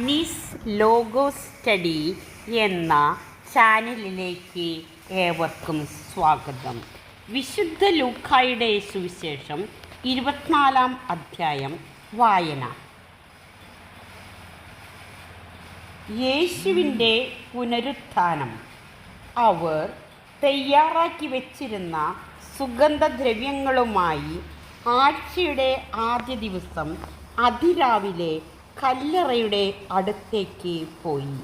Anees logo study എന്ന ചാനലിലേക്ക് ഏവർക്കും സ്വാഗതം. വിശുദ്ധ ലൂക്കായുടെ സുവിശേഷം 24-ാം അധ്യായം വായന. യേശുവിൻ്റെ പുനരുത്ഥാനം. അവർ തയ്യാറാക്കി വച്ചിരുന്ന സുഗന്ധദ്രവ്യങ്ങളുമായി ആഴ്ചയുടെ ആദ്യ ദിവസം അതിരാവിലെ കല്ലറയുടെ അടുത്തേക്ക് പോയി.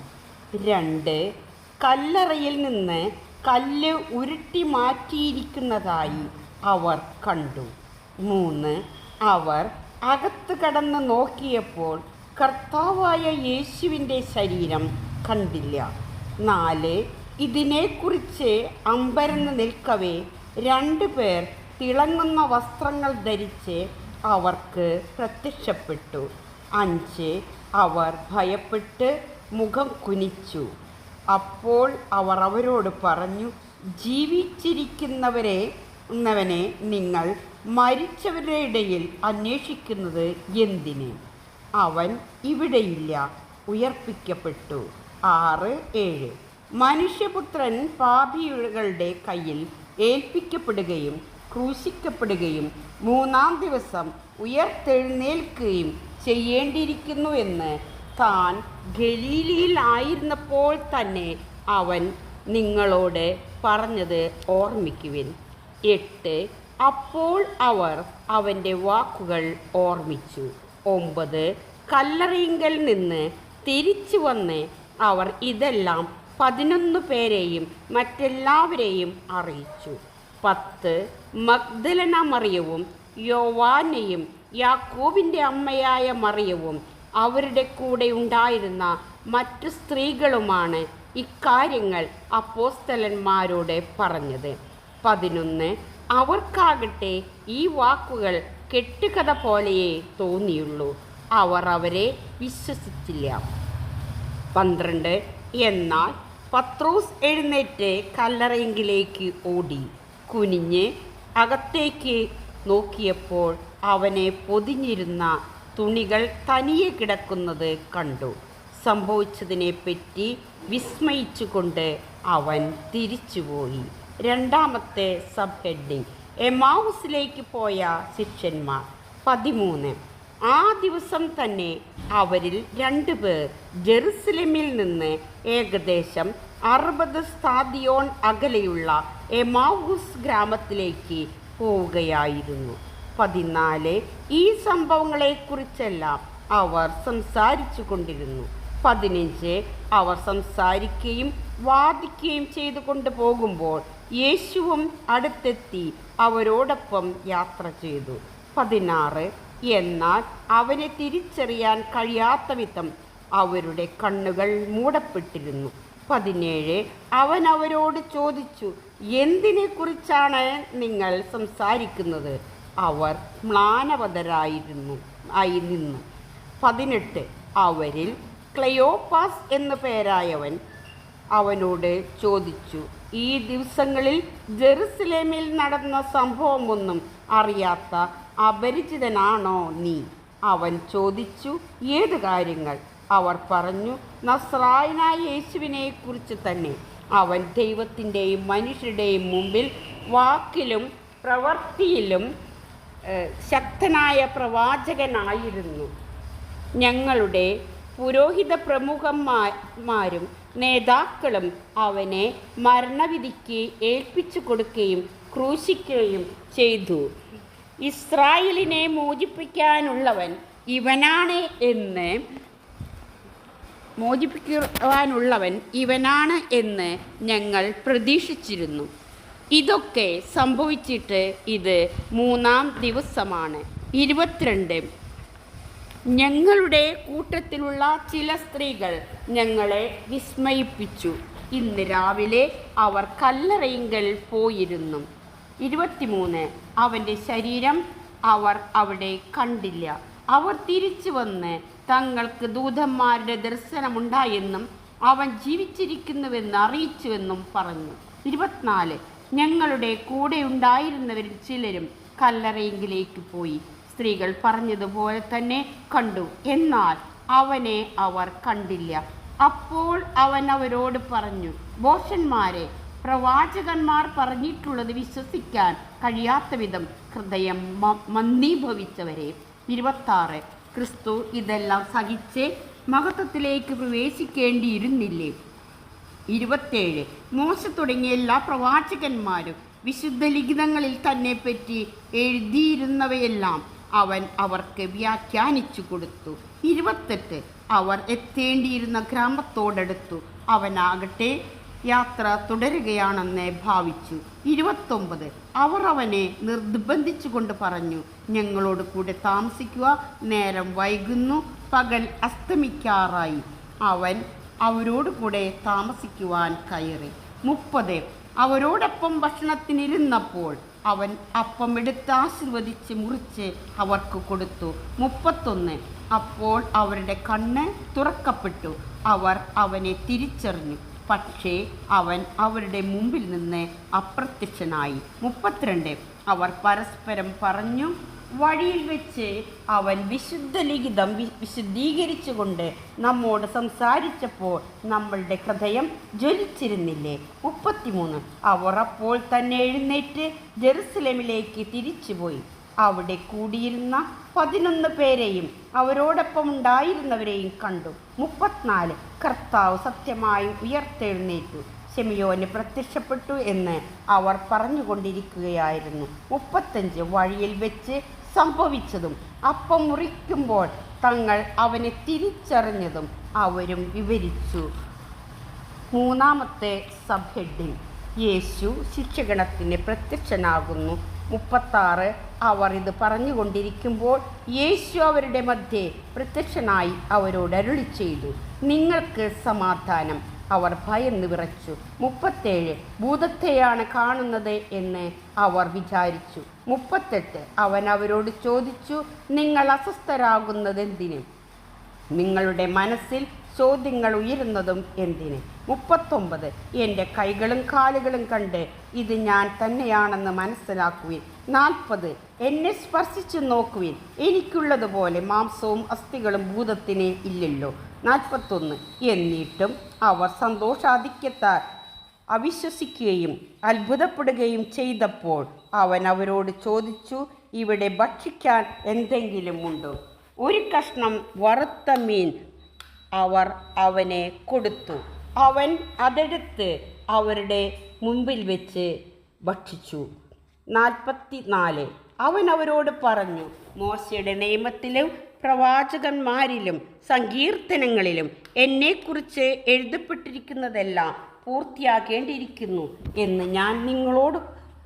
2 കല്ലറയിൽ നിന്ന് കല്ല് ഉരുട്ടി മാറ്റിയിരിക്കുന്നതായി അവർ കണ്ടു. 3 അവർ അകത്ത് കടന്ന് നോക്കിയപ്പോൾ കർത്താവായ യേശുവിൻ്റെ ശരീരം കണ്ടില്ല. 4 ഇതിനെക്കുറിച്ച് അമ്പരന്ന് നിൽക്കവേ 2 പേർ തിളങ്ങുന്ന വസ്ത്രങ്ങൾ ധരിച്ച് അവർക്ക് പ്രത്യക്ഷപ്പെട്ടു. 5 അവർ ഭയപ്പെട്ട് മുഖം കുനിച്ചു. അപ്പോൾ അവർ അവരോട് പറഞ്ഞു, ജീവിച്ചിരിക്കുന്നവനെ നിങ്ങൾ മരിച്ചവരുടെ ഇടയിൽ അന്വേഷിക്കുന്നത് എന്തിന്? അവൻ ഇവിടെയില്ല, ഉയർപ്പിക്കപ്പെട്ടു. 6, 7 മനുഷ്യപുത്രൻ പാപികളുടെ കയ്യിൽ ഏൽപ്പിക്കപ്പെടുകയും ക്രൂശിക്കപ്പെടുകയും 3-ാം ദിവസം ഉയർത്തെഴുന്നേൽക്കുകയും ചെയ്യേണ്ടിയിരിക്കുന്നു എന്ന് താൻ ഗലീലയിലായിരുന്നപ്പോൾ തന്നെ അവൻ നിങ്ങളോട് പറഞ്ഞത് ഓർമ്മിക്കുവിൻ. 8 അപ്പോൾ അവർ അവൻ്റെ വാക്കുകൾ ഓർമ്മിച്ചു. 9 കല്ലറയിങ്കൽ നിന്ന് തിരിച്ചു വന്ന് അവർ ഇതെല്ലാം 11 പേരെയും മറ്റെല്ലാവരെയും അറിയിച്ചു. 10 മഗ്ദലന മറിയവും യോവാനയും യാക്കോബിൻ്റെ അമ്മയായ മറിയവും അവരുടെ കൂടെ ഉണ്ടായിരുന്ന മറ്റു സ്ത്രീകളുമാണ് ഇക്കാര്യങ്ങൾ അപ്പോസ്തലന്മാരോട് പറഞ്ഞത്. 11 അവർക്കാകട്ടെ ഈ വാക്കുകൾ കെട്ടുകഥ പോലെയേ തോന്നിയുള്ളൂ. അവർ അവരെ വിശ്വസിച്ചില്ല. 12 എന്നാൽ പത്രോസ് എഴുന്നേറ്റ് കല്ലറയെങ്കിലേക്ക് ഓടി. കുനിഞ്ഞ് അകത്തേക്ക് നോക്കിയപ്പോൾ അവനെ പൊതിഞ്ഞിരുന്ന തുണികൾ തനിയെ കിടക്കുന്നത് കണ്ടു. സംഭവിച്ചതിനെപ്പറ്റി വിസ്മയിച്ചുകൊണ്ട് അവൻ തിരിച്ചുപോയി. 2-ാമത്തെ സബ് ഹെഡിങ്: എമാവുസിലേക്ക് പോയ ശിഷ്യന്മാർ. 13 ആ ദിവസം തന്നെ അവരിൽ 2 പേർ ജെറുസലേമിൽ നിന്ന് ഏകദേശം 60 സ്താദിയോൻ അകലെയുള്ള എമാവുസ് ഗ്രാമത്തിലേക്ക് പോവുകയായിരുന്നു. 14 ഈ സംഭവങ്ങളെക്കുറിച്ചെല്ലാം അവർ സംസാരിച്ചു കൊണ്ടിരുന്നു. 15 അവർ സംസാരിക്കുകയും വാദിക്കുകയും ചെയ്തു കൊണ്ട് പോകുമ്പോൾ യേശുവും അടുത്തെത്തി അവരോടൊപ്പം യാത്ര ചെയ്തു. 16 എന്നാൽ അവനെ തിരിച്ചറിയാൻ കഴിയാത്ത വിധം അവരുടെ കണ്ണുകൾ മൂടപ്പെട്ടിരുന്നു. 17 അവൻ അവരോട് ചോദിച്ചു, എന്തിനെക്കുറിച്ചാണ് നിങ്ങൾ സംസാരിക്കുന്നത്? അവർ മ്ലാനവതരായി നിന്നു. 18 അവരിൽ ക്ലെയോപ്പാസ് എന്നു പേരായവൻ അവനോട് ചോദിച്ചു, ഈ ദിവസങ്ങളിൽ ജെറുസലേമിൽ നടന്ന സംഭവമൊന്നും അറിയാത്ത അപരിചിതനാണോ നീ? അവൻ ചോദിച്ചു, ഏത് കാര്യങ്ങൾ? അവർ പറഞ്ഞു, നസ്രായനായ യേശുവിനെ കുറിച്ച് തന്നെ. അവൻ ദൈവത്തിൻ്റെയും മനുഷ്യരുടെയും മുമ്പിൽ വാക്കിലും പ്രവൃത്തിയിലും ശക്തനായ പ്രവാചകനായിരുന്നു. ഞങ്ങളുടെ പുരോഹിത പ്രമുഖന്മാരും നേതാക്കളും അവനെ മരണവിധിക്ക് ഏൽപ്പിച്ചു കൊടുക്കുകയും ക്രൂശിക്കുകയും ചെയ്തു. ഇസ്രായേലിനെ മോചിപ്പിക്കാനുള്ളവൻ ഇവനാണ് എന്ന് ഞങ്ങൾ പ്രതീക്ഷിച്ചിരുന്നു. ഇതൊക്കെ സംഭവിച്ചിട്ട് ഇത് 3-ാം ദിവസമാണ്. 22 ഞങ്ങളുടെ കൂട്ടത്തിലുള്ള ചില സ്ത്രീകൾ ഞങ്ങളെ വിസ്മയിപ്പിച്ചു. ഇന്ന് രാവിലെ അവർ കല്ലറയിങ്കൽ പോയിരുന്നു. 23 അവൻ്റെ ശരീരം അവർ അവിടെ കണ്ടില്ല. അവർ തിരിച്ചു വന്ന് തങ്ങൾക്ക് ദൂതന്മാരുടെ ദർശനമുണ്ടായെന്നും അവൻ ജീവിച്ചിരിക്കുന്നുവെന്ന് അറിയിച്ചുവെന്നും പറഞ്ഞു. 24 ഞങ്ങളുടെ കൂടെ ഉണ്ടായിരുന്നവരിൽ ചിലരും കല്ലറയെങ്കിലേക്ക് പോയി. സ്ത്രീകൾ പറഞ്ഞതുപോലെ തന്നെ കണ്ടു. എന്നാൽ അവനെ അവർ കണ്ടില്ല. അപ്പോൾ അവൻ അവരോട് പറഞ്ഞു, ഭോഷന്മാരെ, പ്രവാചകന്മാർ പറഞ്ഞിട്ടുള്ളത് വിശ്വസിക്കാൻ കഴിയാത്ത വിധം ഹൃദയം മന്ദീഭവിച്ചവരെ. 26. ക്രിസ്തു ഇതെല്ലാം സഹിച്ച് മഹത്വത്തിലേക്ക് പ്രവേശിക്കേണ്ടിയിരുന്നില്ലേ? 27. മോശ തുടങ്ങിയ എല്ലാ പ്രവാചകന്മാരും വിശുദ്ധ ലിഖിതങ്ങളിൽ തന്നെ പറ്റി എഴുതിയിരുന്നവയെല്ലാം അവൻ അവർക്ക് വ്യാഖ്യാനിച്ചു കൊടുത്തു. 28. അവർ എത്തേണ്ടിയിരുന്ന ഗ്രാമത്തോടടുത്തു. അവനാകട്ടെ യാത്ര തുടരുകയാണെന്ന് ഭാവിച്ചു. 29. അവർ അവനെ നിർബന്ധിച്ചു കൊണ്ട് പറഞ്ഞു, ഞങ്ങളോട് കൂടെ താമസിക്കുക, നേരം വൈകുന്നു, പകൽ അസ്തമിക്കാറായി. അവൻ അവരോട് കൂടെ താമസിക്കുവാൻ കയറി. 30. അവരോടൊപ്പം ഭക്ഷണത്തിനിരുന്നപ്പോൾ അവൻ അപ്പം എടുത്ത് ആശീർവദിച്ച് മുറിച്ച് അവർക്ക് കൊടുത്തു. 31. അപ്പോൾ അവരുടെ കണ്ണ് തുറക്കപ്പെട്ടു, അവർ അവനെ തിരിച്ചറിഞ്ഞു, പക്ഷേ അവൻ അവരുടെ മുമ്പിൽ നിന്ന് അപ്രത്യക്ഷനായി. 32. അവർ പരസ്പരം പറഞ്ഞു, വഴിയിൽ വെച്ച് അവൻ വിശുദ്ധ ലിഖിതം വിശദീകരിച്ചുകൊണ്ട് നമ്മോട് സംസാരിച്ചപ്പോൾ നമ്മളുടെ ഹൃദയം ജ്വലിച്ചിരുന്നില്ലേ? 33. അവർ അപ്പോൾ തന്നെ എഴുന്നേറ്റ് ജെറുസലേമിലേക്ക് തിരിച്ചുപോയി. അവിടെ കൂടിയിരുന്ന 11 പേരെയും അവരോടൊപ്പം ഉണ്ടായിരുന്നവരെയും കണ്ടു. 34. കർത്താവ് സത്യമായും ഉയർത്തെഴുന്നേറ്റു, ശിമിയോന് പ്രത്യക്ഷപ്പെട്ടു എന്ന് അവർ പറഞ്ഞുകൊണ്ടിരിക്കുകയായിരുന്നു. 35. വഴിയിൽ വെച്ച് സംഭവിച്ചതും അപ്പം മുറിക്കുമ്പോൾ തങ്ങൾ അവനെ തിരിച്ചറിഞ്ഞതും അവരും വിവരിച്ചു. 3-ാമത്തെ സബ് ഹെഡിങ്: യേശു ശിക്ഷഗണത്തിന് പ്രത്യക്ഷനാകുന്നു. 36. അവർ ഇത് പറഞ്ഞുകൊണ്ടിരിക്കുമ്പോൾ യേശു അവരുടെ മധ്യേ പ്രത്യക്ഷനായി അവരോട് അരുളി ചെയ്തു, നിങ്ങൾക്ക് സമാധാനം. അവർ ഭയന്ന് വിറച്ചു. 37. ഭൂതത്തെയാണ് കാണുന്നത് എന്ന് അവർ വിചാരിച്ചു. 38. അവൻ അവരോട് ചോദിച്ചു, നിങ്ങൾ അസ്വസ്ഥരാകുന്നത് എന്തിന്? നിങ്ങളുടെ മനസ്സിൽ ചോദ്യങ്ങൾ ഉയരുന്നതും എന്തിന്? 39. എൻ്റെ കൈകളും കാലുകളും കണ്ട് ഇത് ഞാൻ തന്നെയാണെന്ന് മനസ്സിലാക്കുവിൻ. 40. എന്നെ സ്പർശിച്ചു നോക്കുവിൻ, എനിക്കുള്ളതുപോലെ മാംസവും അസ്ഥികളും ഭൂതത്തിന് ഇല്ലല്ലോ. 41. എന്നിട്ടും അവർ സന്തോഷാധിക്യത്താൽ അവിശ്വസിക്കുകയും അത്ഭുതപ്പെടുകയും ചെയ്തപ്പോൾ അവൻ അവരോട് ചോദിച്ചു, ഇവിടെ ഭക്ഷിക്കാൻ എന്തെങ്കിലും ഉണ്ടോ? ഒരു കഷ്ണം വറുത്ത മീൻ അവർ അവനെ കൊടുത്തു. അവൻ അതെടുത്ത് അവരുടെ മുമ്പിൽ വെച്ച് ഭക്ഷിച്ചു. 44. അവൻ അവരോട് പറഞ്ഞു, മോശയുടെ നിയമത്തിലും പ്രവാചകന്മാരിലും സങ്കീർത്തനങ്ങളിലും എന്നെക്കുറിച്ച് എഴുതപ്പെട്ടിരിക്കുന്നതെല്ലാം പൂർത്തിയാകേണ്ടിയിരിക്കുന്നു എന്ന് ഞാൻ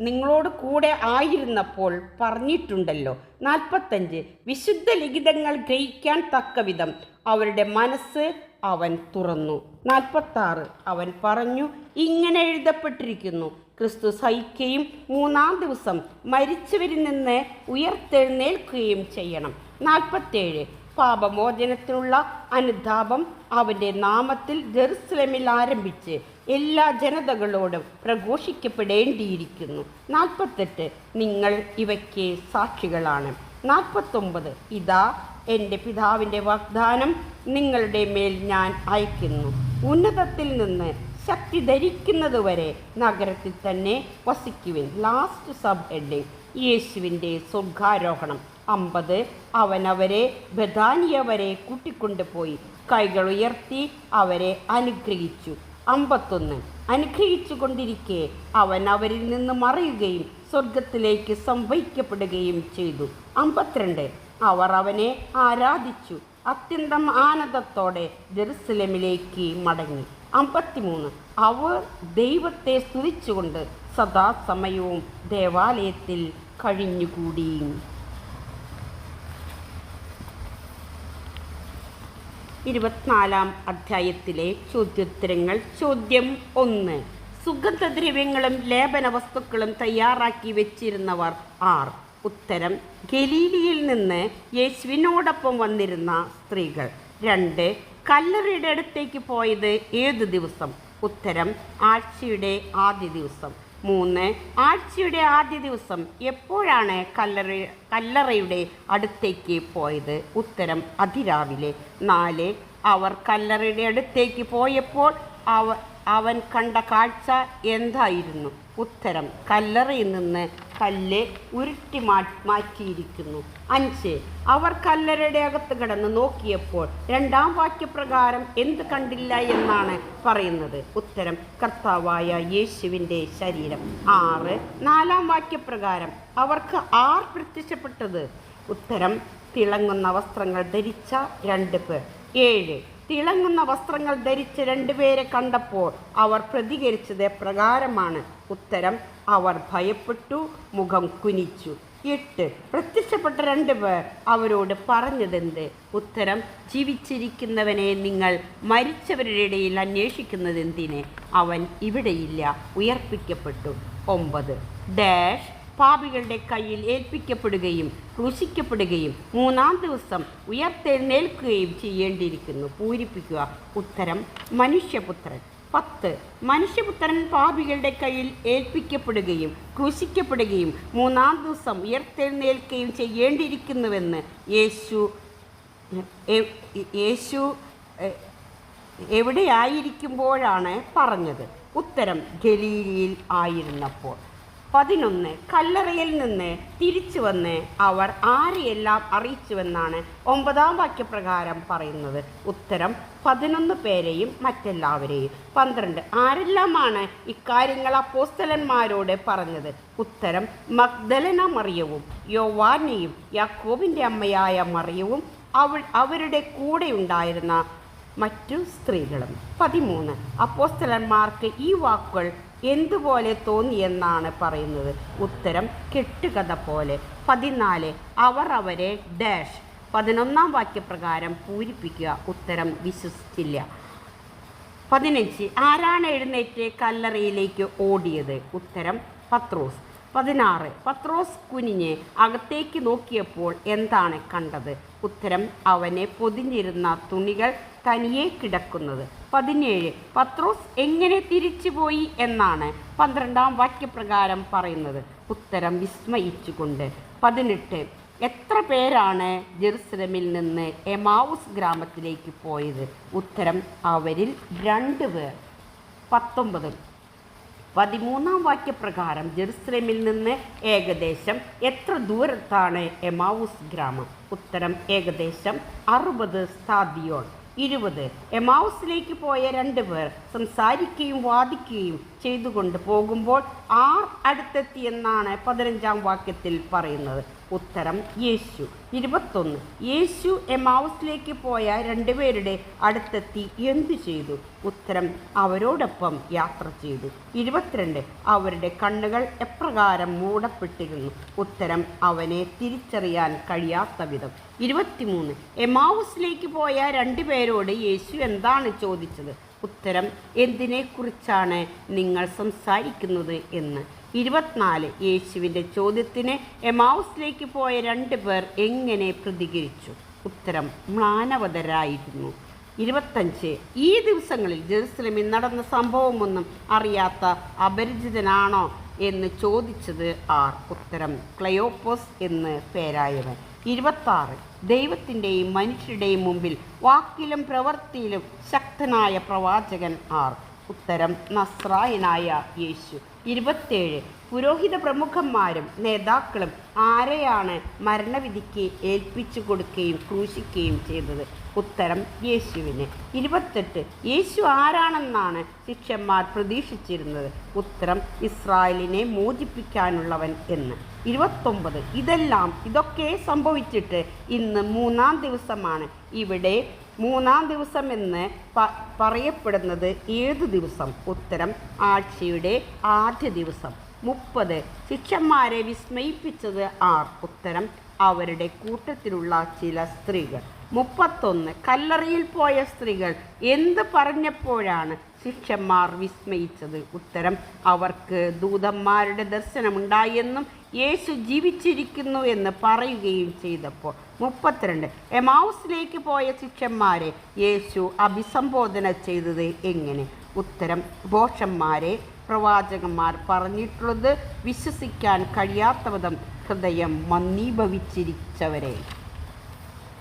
നിങ്ങളോട് കൂടെ ആയിരുന്നപ്പോൾ പറഞ്ഞിട്ടുണ്ടല്ലോ. 45. വിശുദ്ധ ലിഖിതങ്ങൾ ഗ്രഹിക്കാൻ തക്കവിധം അവരുടെ മനസ്സ് അവൻ തുറന്നു. 46. അവൻ പറഞ്ഞു, ഇങ്ങനെ എഴുതപ്പെട്ടിരിക്കുന്നു, ക്രിസ്തു സഹിക്കുകയും 3-ാം ദിവസം മരിച്ചവരിൽ നിന്ന് ഉയർത്തെഴുന്നേൽക്കുകയും ചെയ്യണം. 47. പാപമോചനത്തിനുള്ള അനുതാപം അവൻ്റെ നാമത്തിൽ ജെറുസലേമിൽ ആരംഭിച്ച് എല്ലാ ജനതകളോടും പ്രഘോഷിക്കപ്പെടേണ്ടിയിരിക്കുന്നു. 48. നിങ്ങൾ ഇവയ്ക്ക് സാക്ഷികളാണ്. 49. ഇതാ എൻ്റെ പിതാവിൻ്റെ വാഗ്ദാനം നിങ്ങളുടെ മേൽ ഞാൻ അയക്കുന്നു. ഉന്നതത്തിൽ നിന്ന് ശക്തി ധരിക്കുന്നതുവരെ നഗരത്തിൽ തന്നെ വസിക്കുവിൻ. ലാസ്റ്റ് സബ് ഹെഡിങ്: യേശുവിൻ്റെ സ്വർഗാരോഹണം. 50. അവൻ അവരെ ബഥാനിയ വരെ കൂട്ടിക്കൊണ്ടുപോയി കൈകൾ ഉയർത്തി അവരെ അനുഗ്രഹിച്ചു. 51. അനുഗ്രഹിച്ചു കൊണ്ടിരിക്കെ അവൻ അവരിൽ നിന്ന് മറയുകയും സ്വർഗത്തിലേക്ക് സംവഹിക്കപ്പെടുകയും ചെയ്തു. 52. അവർ അവനെ ആരാധിച്ചു അത്യന്തം ആനന്ദത്തോടെ ജെറുസലേമിലേക്ക് മടങ്ങി. 53. അവർ ദൈവത്തെ സ്തുതിച്ചുകൊണ്ട് സദാസമയവും ദേവാലയത്തിൽ കഴിഞ്ഞുകൂടി. 24-ാം അധ്യായത്തിലെ ചോദ്യോത്തരങ്ങൾ. ചോദ്യം 1. സുഗന്ധദ്രവ്യങ്ങളും ലേപന വസ്തുക്കളും തയ്യാറാക്കി വെച്ചിരുന്നവർ ആർ? ഉത്തരം: ഗലീലിയിൽ നിന്ന് യേശുവിനോടൊപ്പം വന്നിരുന്ന സ്ത്രീകൾ. 2. കല്ലറയുടെ അടുത്തേക്ക് പോയത് ഏതു ദിവസം? ഉത്തരം: ആഴ്ചയുടെ ആദ്യ ദിവസം. 3. ആഴ്ചയുടെ ആദ്യ ദിവസം എപ്പോഴാണ് കല്ലറയുടെ അടുത്തേക്ക് പോയത്? ഉത്തരം അതിരാവിലെ. 4. അവർ കല്ലറയുടെ അടുത്തേക്ക് പോയപ്പോൾ അവൻ കണ്ട കാഴ്ച എന്തായിരുന്നു? ഉത്തരം കല്ലറയിൽ നിന്ന് കല്ല് ഉരുട്ടി മാറ്റിയിരിക്കുന്നു. 5. അവർ കല്ലറയുടെ അകത്ത് കിടന്ന് നോക്കിയപ്പോൾ 2-ാം വാക്യപ്രകാരം എന്ത് കണ്ടില്ല എന്നാണ് പറയുന്നത്? ഉത്തരം കർത്താവായ യേശുവിൻ്റെ ശരീരം. 6. 4-ാം വാക്യപ്രകാരം അവർക്ക് ആർ പ്രത്യക്ഷപ്പെട്ടത്? ഉത്തരം തിളങ്ങുന്ന വസ്ത്രങ്ങൾ ധരിച്ച 2 പേർ. 7. തിളങ്ങുന്ന വസ്ത്രങ്ങൾ ധരിച്ച 2 പേരെ കണ്ടപ്പോൾ അവർ പ്രതികരിച്ചത് എപ്രകാരമാണ്? ഉത്തരം അവർ ഭയപ്പെട്ടു, മുഖം കുനിച്ചു. 8. പ്രത്യക്ഷപ്പെട്ട 2 പേർ അവരോട് പറഞ്ഞതെന്ത്? ഉത്തരം ജീവിച്ചിരിക്കുന്നവനെ നിങ്ങൾ മരിച്ചവരുടെ ഇടയിൽ അന്വേഷിക്കുന്നത് എന്തിന്? അവൻ ഇവിടെയില്ല, ഉയർപ്പിക്കപ്പെട്ടു. 9. ഡാഷ് പാപികളുടെ കയ്യിൽ ഏൽപ്പിക്കപ്പെടുകയും ക്രൂശിക്കപ്പെടുകയും 3-ാം ദിവസം ഉയർത്തെഴുന്നേൽക്കുകയും ചെയ്യേണ്ടിയിരിക്കുന്നു. പൂരിപ്പിക്കുക. ഉത്തരം മനുഷ്യപുത്രൻ. 10. മനുഷ്യപുത്രൻ പാപികളുടെ കയ്യിൽ ഏൽപ്പിക്കപ്പെടുകയും ക്രൂശിക്കപ്പെടുകയും 3-ാം ദിവസം ഉയർത്തെഴുന്നേൽക്കുകയും ചെയ്യേണ്ടിയിരിക്കുന്നുവെന്ന് യേശു എവിടെയായിരിക്കുമ്പോഴാണ് പറഞ്ഞത്? ഉത്തരം ഗലീലയിൽ ആയിരുന്നപ്പോൾ. 11. കല്ലറയിൽ നിന്ന് തിരിച്ചു വന്ന് അവർ ആരെയെല്ലാം അറിയിച്ചുവെന്നാണ് 9-ാം വാക്യപ്രകാരം പറയുന്നത്? ഉത്തരം 11 പേരെയും മറ്റെല്ലാവരെയും. 12. ആരെല്ലാമാണ് ഇക്കാര്യങ്ങൾ അപ്പോസ്തലന്മാരോട് പറഞ്ഞത്? ഉത്തരം മഗ്ദലന മറിയവും യോവാനെയും യാക്കോബിൻ്റെ അമ്മയായ മറിയവും അവരുടെ കൂടെ ഉണ്ടായിരുന്ന മറ്റു സ്ത്രീകളും. 13. അപ്പോസ്തലന്മാർക്ക് ഈ വാക്കുകൾ എന്തുപോലെ തോന്നിയെന്നാണ് പറയുന്നത്? ഉത്തരം കെട്ടുകഥ പോലെ. 14. അവർ അവരെ ഡാഷ് 11-ാം വാക്യപ്രകാരം പൂരിപ്പിക്കുക. ഉത്തരം വിശ്വസിച്ചില്ല. 15. ആരാണ് എഴുന്നേറ്റ് കല്ലറയിലേക്ക് ഓടിയത്? ഉത്തരം പത്രോസ്. 16. പത്രോസ് കുനിഞ്ഞ് അകത്തേക്ക് നോക്കിയപ്പോൾ എന്താണ് കണ്ടത്? ഉത്തരം അവനെ പൊതിഞ്ഞിരുന്ന തുണികൾ തനിയെ കിടക്കുന്നത്. 17. പത്രോസ് എങ്ങനെ തിരിച്ചുപോയി എന്നാണ് 12-ാം വാക്യപ്രകാരം പറയുന്നത്? ഉത്തരം വിസ്മയിച്ചുകൊണ്ട്. 18. എത്ര പേരാണ് ജെറുസലമിൽ നിന്ന് എമാവുസ് ഗ്രാമത്തിലേക്ക് പോയത്? ഉത്തരം അവരിൽ 2 പേർ. 19. 13-ാം വാക്യപ്രകാരം ജെറുസലേമിൽ നിന്ന് ഏകദേശം എത്ര ദൂരത്താണ് എമാവുസ് ഗ്രാമം? ഉത്തരം ഏകദേശം 60 സ്താദിയോൺ. 20. എമാവുസിലേക്ക് പോയ 2 പേർ സംസാരിക്കുകയും വാദിക്കുകയും ചെയ്തുകൊണ്ട് പോകുമ്പോൾ ആർ അടുത്തെത്തിയെന്നാണ് 15-ാം വാക്യത്തിൽ പറയുന്നത്? ഉത്തരം യേശു. 21. യേശു എമാവുസിലേക്ക് പോയ 2 പേരുടെ അടുത്തെത്തി എന്തു ചെയ്തു? ഉത്തരം അവരോടൊപ്പം യാത്ര ചെയ്തു. 22. അവരുടെ കണ്ണുകൾ എപ്രകാരം മൂടപ്പെട്ടിരുന്നു? ഉത്തരം അവനെ തിരിച്ചറിയാൻ കഴിയാത്ത വിധം. 23. എമാവുസിലേക്ക് പോയ 2 പേരോട് യേശു എന്താണ് ചോദിച്ചത്? ഉത്തരം എന്തിനെക്കുറിച്ചാണ് നിങ്ങൾ സംസാരിക്കുന്നത് എന്ന്. 24. യേശുവിൻ്റെ ചോദ്യത്തിന് എമാവുസിലേക്ക് പോയ 2 പേർ എങ്ങനെ പ്രതികരിച്ചു? ഉത്തരം മ്ലാനവതരായിരുന്നു. 25. ഈ ദിവസങ്ങളിൽ ജെറുസലേമിൽ നടന്ന സംഭവമൊന്നും അറിയാത്ത അപരിചിതനാണോ എന്ന് ചോദിച്ചത് ആർ? ഉത്തരം ക്ലയോപ്പോസ് എന്ന് പേരായവൻ. 26. ദൈവത്തിൻ്റെയും മനുഷ്യരുടെയും മുമ്പിൽ വാക്കിലും പ്രവൃത്തിയിലും ശക്തനായ പ്രവാചകൻ ആർ? ഉത്തരം നസ്രായനായ യേശു. 27. പുരോഹിത പ്രമുഖന്മാരും നേതാക്കളും ആരെയാണ് മരണവിധിക്ക് ഏൽപ്പിച്ചു കൊടുക്കുകയും ക്രൂശിക്കുകയും ചെയ്തത്? ഉത്തരം യേശുവിനെ. 28. യേശു ആരാണെന്നാണ് ശിഷ്യന്മാർ പ്രതീക്ഷിച്ചിരുന്നത്? ഉത്തരം ഇസ്രായേലിനെ മോചിപ്പിക്കാനുള്ളവൻ എന്ന്. 29. ഇതൊക്കെ സംഭവിച്ചിട്ട് ഇന്ന് 3-ാം ദിവസമാണ്. ഇവിടെ 3-ാം ദിവസം എന്ന് പറയപ്പെടുന്നത് ഏതു ദിവസം? ഉത്തരം ആഴ്ചയുടെ ആദ്യ ദിവസം. 30. ശിഷ്യന്മാരെ വിസ്മയിപ്പിച്ചത് ആർ? ഉത്തരം അവരുടെ കൂട്ടത്തിലുള്ള ചില സ്ത്രീകൾ. 31. കല്ലറയിൽ പോയ സ്ത്രീകൾ എന്ത് പറഞ്ഞപ്പോഴാണ് ശിഷ്യന്മാർ വിസ്മയിച്ചത്? ഉത്തരം അവർക്ക് ദൂതന്മാരുടെ ദർശനമുണ്ടായെന്നും യേശു ജീവിച്ചിരിക്കുന്നു എന്ന് പറയുകയും ചെയ്തപ്പോൾ. 32. എമാവുസിലേക്ക് പോയ ശിഷ്യന്മാരെ യേശു അഭിസംബോധന ചെയ്തത് എങ്ങനെ? ഉത്തരം ഭോഷന്മാരെ, പ്രവാചകന്മാർ പറഞ്ഞിട്ടുള്ളത് വിശ്വസിക്കാൻ കഴിയാത്ത വിധം ഹൃദയം മന്ദീഭവിച്ചിരിച്ചവരെ.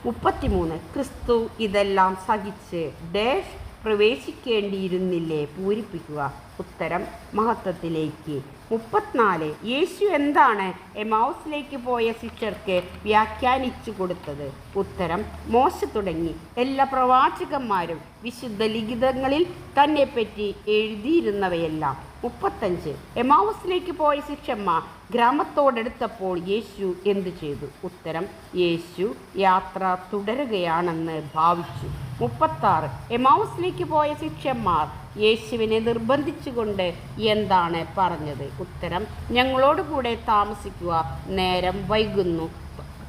33 ക്രിസ്തു ഇതെല്ലാം സഹിച്ച് ഡാഷ് പ്രവേശിക്കേണ്ടിയിരുന്നില്ലേ പൂരിപ്പിക്കുക. ഉത്തരം മഹത്വത്തിലേക്ക്. 34 യേശു എന്താണ് എമൗസിലേക്ക് പോയ ശിഷ്യർക്ക് വ്യാഖ്യാനിച്ചു കൊടുത്തത്. ഉത്തരം മോശ തുടങ്ങി എല്ലാ പ്രവാചകന്മാരും വിശുദ്ധ ലിഖിതങ്ങളിൽ തന്നെപ്പറ്റി എഴുതിയിരുന്നവയെല്ലാം. 35 എമൗസിലേക്ക് പോയ ശിഷ്യന്മാർ ഗ്രാമത്തോടടുത്തപ്പോൾ യേശു എന്തു ചെയ്തു. ഉത്തരം യേശു യാത്ര തുടരുകയാണെന്ന് ഭാവിച്ചു. 36 എമൗസിലേക്ക് പോയ ശിഷ്യന്മാർ യേശുവിനെ നിർബന്ധിച്ചുകൊണ്ട് എന്താണ് പറഞ്ഞത്. ഉത്തരം ഞങ്ങളോട് കൂടെ താമസിക്കുക, നേരം വൈകുന്നു,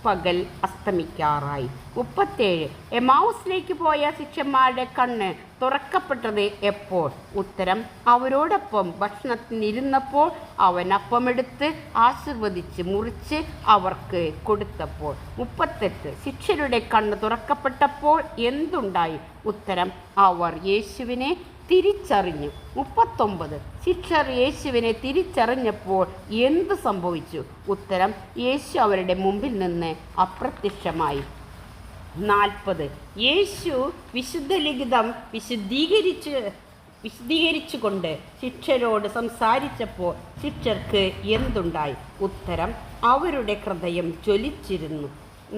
പകൽ അസ്തമിക്കാറായി. 37 എമൗസിലേക്ക് പോയ ശിഷ്യന്മാരുടെ കണ്ണ് തുറക്കപ്പെട്ടത് എപ്പോൾ. ഉത്തരം അവരോടൊപ്പം ഭക്ഷണത്തിനിരുന്നപ്പോൾ അവൻ അപ്പമെടുത്ത് ആശീർവദിച്ച് മുറിച്ച് അവർക്ക് കൊടുത്തപ്പോൾ. 38 ശിഷ്യരുടെ കണ്ണ് തുറക്കപ്പെട്ടപ്പോൾ എന്തുണ്ടായി. ഉത്തരം അവർ യേശുവിനെ തിരിച്ചറിഞ്ഞു. 39 ശിഷ്യർ യേശുവിനെ തിരിച്ചറിഞ്ഞപ്പോൾ എന്തു സംഭവിച്ചു. ഉത്തരം യേശു അവരുടെ മുമ്പിൽ നിന്ന് അപ്രത്യക്ഷമായി. 40 യേശു വിശുദ്ധ ലിഖിതം വിശദീകരിച്ചുകൊണ്ട് ശിഷ്യരോട് സംസാരിച്ചപ്പോൾ ശിഷ്യർക്ക് എന്തുണ്ടായി. ഉത്തരം അവരുടെ ഹൃദയം ജ്വലിച്ചിരുന്നു.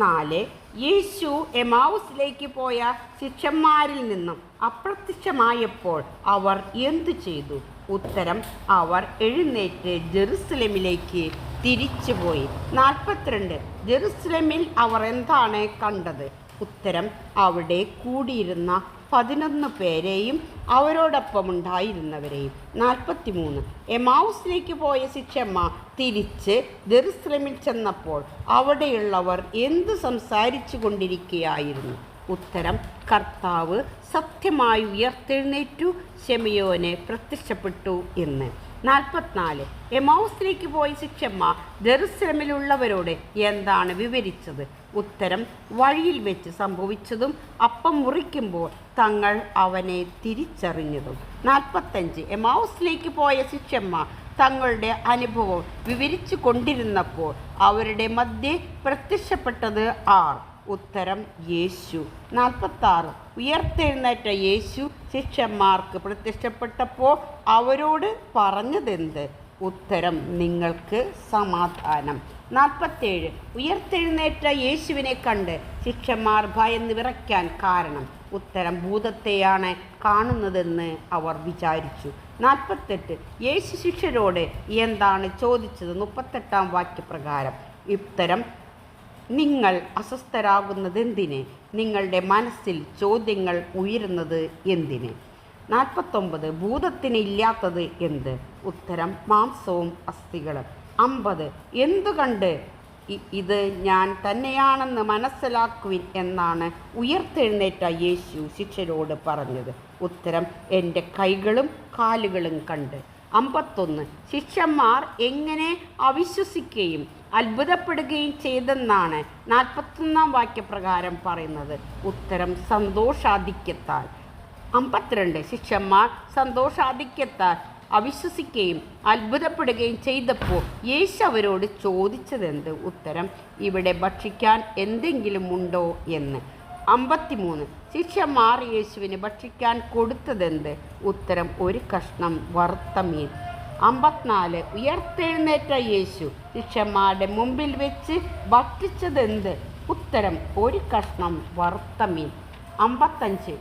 4 യേശു എമൗസിലേക്ക് പോയ ശിഷ്യന്മാരിൽ നിന്നും അപ്രത്യക്ഷമായപ്പോൾ അവർ എന്തു ചെയ്തു. ഉത്തരം അവർ എഴുന്നേറ്റ് ജെറുസലേമിലേക്ക് തിരിച്ചുപോയി. 42 ജെറുസലേമിൽ അവർ എന്താണ് കണ്ടത്. ഉത്തരം അവിടെ കൂടിയിരുന്ന 11 പേരെയും അവരോടൊപ്പം ഉണ്ടായിരുന്നവരെയും. 43 എമൗസിലേക്ക് പോയ ശിഷ്യന്മാർ തിരിച്ച് ജെറുസലേമിൽ ചെന്നപ്പോൾ അവിടെയുള്ളവർ എന്തു സംസാരിച്ചു കൊണ്ടിരിക്കുകയായിരുന്നു. ഉത്തരം കർത്താവ് സത്യമായി ഉയർത്തെഴുന്നേറ്റു, ശിമയോന് പ്രത്യക്ഷപ്പെട്ടു എന്ന്. 44 എമൗസിലേക്ക് പോയ ശിഷ്യന്മാർ ജെറുസലേമിലുള്ളവരോട് എന്താണ് വിവരിച്ചത്. ഉത്തരം വഴിയിൽ വെച്ച് സംഭവിച്ചതും അപ്പം മുറിക്കുമ്പോൾ തങ്ങൾ അവനെ തിരിച്ചറിഞ്ഞതും. 45 എമൗസിലേക്ക് പോയ ശിഷ്യന്മാർ തങ്ങളുടെ അനുഭവം വിവരിച്ചു കൊണ്ടിരുന്നപ്പോൾ അവരുടെ മധ്യേ പ്രത്യക്ഷപ്പെട്ടത് ആർ. ഉത്തരം യേശു. 46 ഉയർത്തെഴുന്നേറ്റ യേശു ശിഷ്യന്മാർക്ക് പ്രത്യക്ഷപ്പെട്ടപ്പോൾ അവരോട് പറഞ്ഞതെന്ത്. ഉത്തരം നിങ്ങൾക്ക് സമാധാനം. 47 ഉയർത്തെഴുന്നേറ്റ യേശുവിനെ കണ്ട് ശിഷ്യന്മാർ ഭയന്ന് വിറയ്ക്കാൻ കാരണം. ഉത്തരം ഭൂതത്തെയാണ് കാണുന്നതെന്ന് അവർ വിചാരിച്ചു. 48 യേശു ശിഷ്യരോട് എന്താണ് ചോദിച്ചത്. 38 വാക്യപ്രകാരം. ഉത്തരം നിങ്ങൾ അസ്വസ്ഥരാകുന്നതെന്തിന്, നിങ്ങളുടെ മനസ്സിൽ ചോദ്യങ്ങൾ ഉയരുന്നത് എന്തിന്. 49 ഭൂതത്തിന് ഇല്ലാത്തത് എന്ത്. ഉത്തരം മാംസവും അസ്ഥികളും. 50 എന്തുകണ്ട് ഇത് ഞാൻ തന്നെയാണെന്ന് മനസ്സിലാക്കുവിൻ എന്നാണ് ഉയർത്തെഴുന്നേറ്റ യേശു ശിഷ്യരോട് പറഞ്ഞത്. ഉത്തരം എൻ്റെ കൈകളും കാലുകളും കണ്ട്. 51 ശിഷ്യന്മാർ എങ്ങനെ അവിശ്വസിക്കുകയും അത്ഭുതപ്പെടുകയും ചെയ്തെന്നാണ് 41 വാക്യപ്രകാരം പറയുന്നത്. ഉത്തരം സന്തോഷാധിക്യത്താൽ. 52 ശിഷ്യന്മാർ സന്തോഷാധിക്യത്താൽ അവിശ്വസിക്കുകയും അത്ഭുതപ്പെടുകയും ചെയ്തപ്പോൾ യേശു അവരോട് ചോദിച്ചതെന്ത്. ഉത്തരം ഇവിടെ ഭക്ഷിക്കാൻ എന്തെങ്കിലും ഉണ്ടോ എന്ന്. 53 ശിഷ്യന്മാർ യേശുവിന് ഭക്ഷിക്കാൻ കൊടുത്തതെന്ത്. ഉത്തരം ഒരു കഷ്ണം വറുത്ത മീൻ. 54 ഉയർത്തെഴുന്നേറ്റ യേശു ശിഷ്യന്മാരുടെ മുമ്പിൽ വെച്ച് ഭക്ഷിച്ചതെന്ത്. ഉത്തരം ഒരു കഷ്ണം വറുത്ത മീൻ. 55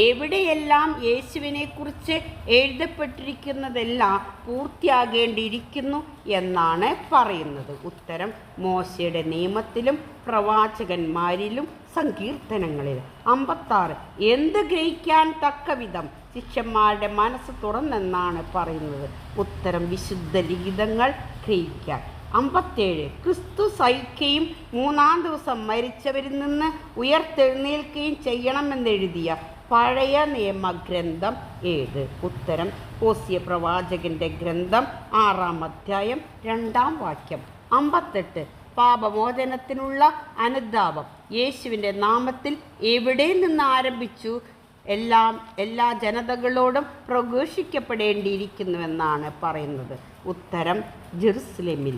എവിടെയെല്ലാം യേശുവിനെക്കുറിച്ച് എഴുതപ്പെട്ടിരിക്കുന്നതെല്ലാം പൂർത്തിയാകേണ്ടിയിരിക്കുന്നു എന്നാണ് പറയുന്നത്. ഉത്തരം മോശയുടെ നിയമത്തിലും പ്രവാചകന്മാരിലും സങ്കീർത്തനങ്ങളിലും. 56 എന്ത് ഗ്രഹിക്കാൻ തക്കവിധം ശിഷ്യന്മാരുടെ മനസ്സ് തുറന്നെന്നാണ് പറയുന്നത്. ഉത്തരം വിശുദ്ധ ലിഖിതങ്ങൾ ഗ്രഹിക്കാൻ. 57 ക്രിസ്തു സഹിക്കുകയും 3-ാം ദിവസം മരിച്ചവരിൽ നിന്ന് ഉയർത്തെഴുന്നേൽക്കുകയും ചെയ്യണമെന്നെഴുതിയ പഴയ നിയമഗ്രന്ഥം ഏത്. ഉത്തരം ഹോസിയ പ്രവാചകന്റെ ഗ്രന്ഥം 6-ാം അധ്യായം 2-ാം വാക്യം. 58 പാപമോചനത്തിനുള്ള അനുതാപം യേശുവിൻ്റെ നാമത്തിൽ എവിടെ നിന്ന് ആരംഭിച്ചു എല്ലാ ജനതകളോടും പ്രഘോഷിക്കപ്പെടേണ്ടിയിരിക്കുന്നുവെന്നാണ് പറയുന്നത്. ഉത്തരം ജെറുസലേമിൽ.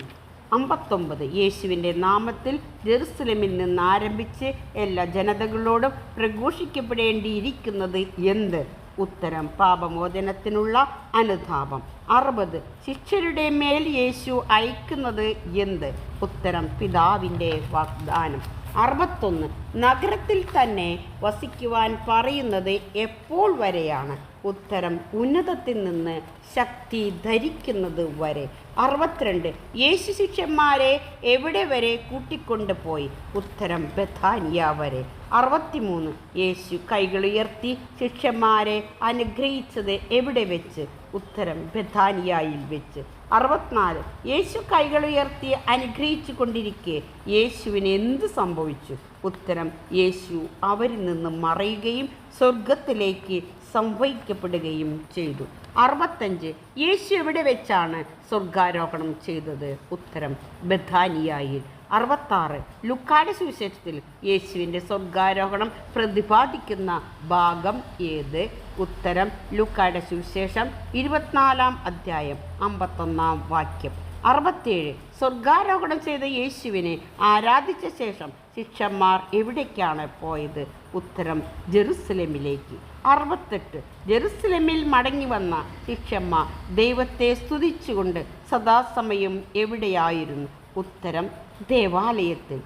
59. യേശുവിൻ്റെ നാമത്തിൽ ജെറുസലേമിൽ നിന്ന് ആരംഭിച്ച് എല്ലാ ജനതകളോടും പ്രഘോഷിക്കപ്പെടേണ്ടിയിരിക്കുന്നത് എന്ത്? ഉത്തരം പാപമോചനത്തിനുള്ള അനുതാപം. 60. ശിഷ്യരുടെ മേൽ യേശു അയക്കുന്നത് എന്ത്? ഉത്തരം പിതാവിൻ്റെ വാഗ്ദാനം. 61. നഗരത്തിൽ തന്നെ വസിക്കുവാൻ പറയുന്നത് എപ്പോൾ വരെയാണ്? ഉത്തരം ഉന്നതത്തിൽ നിന്ന് ശക്തി ധരിക്കുന്നത് വരെ. 62. യേശു ശിഷ്യന്മാരെ എവിടെ വരെ കൂട്ടിക്കൊണ്ടുപോയി? ഉത്തരം ബഥാനിയ വരെ. 63. യേശു കൈകളുയർത്തി ശിഷ്യന്മാരെ അനുഗ്രഹിച്ചത് എവിടെ വെച്ച്? ഉത്തരം ബഥാനിയായിൽ വെച്ച്. 64. യേശു കൈകളുയർത്തി അനുഗ്രഹിച്ചു കൊണ്ടിരിക്കെ യേശുവിന് എന്ത് സംഭവിച്ചു? ഉത്തരം യേശു അവരിൽ നിന്ന് മറയുകയും സ്വർഗത്തിലേക്ക് സംവഹിക്കപ്പെടുകയും ചെയ്തു. 65. യേശു എവിടെ വെച്ചാണ് സ്വർഗാരോഹണം ചെയ്തത്? ഉത്തരം ബഥാനിയായിൽ. 66. ലൂക്കായുടെ സുവിശേഷത്തിൽ യേശുവിൻ്റെ സ്വർഗാരോഹണം പ്രതിപാദിക്കുന്ന ഭാഗം ഏത്? ഉത്തരം ലൂക്കായുടെ സുവിശേഷം 24-ാം അധ്യായം 51-ാം വാക്യം. 67. സ്വർഗാരോഹണം ചെയ്ത യേശുവിനെ ആരാധിച്ച ശേഷം ശിഷ്യന്മാർ എവിടേക്കാണ് പോയത്? ഉത്തരം ജെറുസലേമിലേക്ക്. 68. ജെറുസലേമിൽ മടങ്ങി വന്ന ശിഷ്യന്മാർ ദൈവത്തെ സ്തുതിച്ചുകൊണ്ട് സദാസമയം എവിടെയായിരുന്നു? ഉത്തരം ദേവാലയത്തിൽ.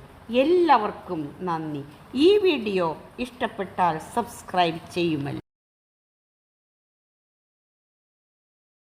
എല്ലാവർക്കും നന്ദി. ഈ വീഡിയോ ഇഷ്ടപ്പെട്ടാൽ സബ്സ്ക്രൈബ് ചെയ്യുമല്ലോ.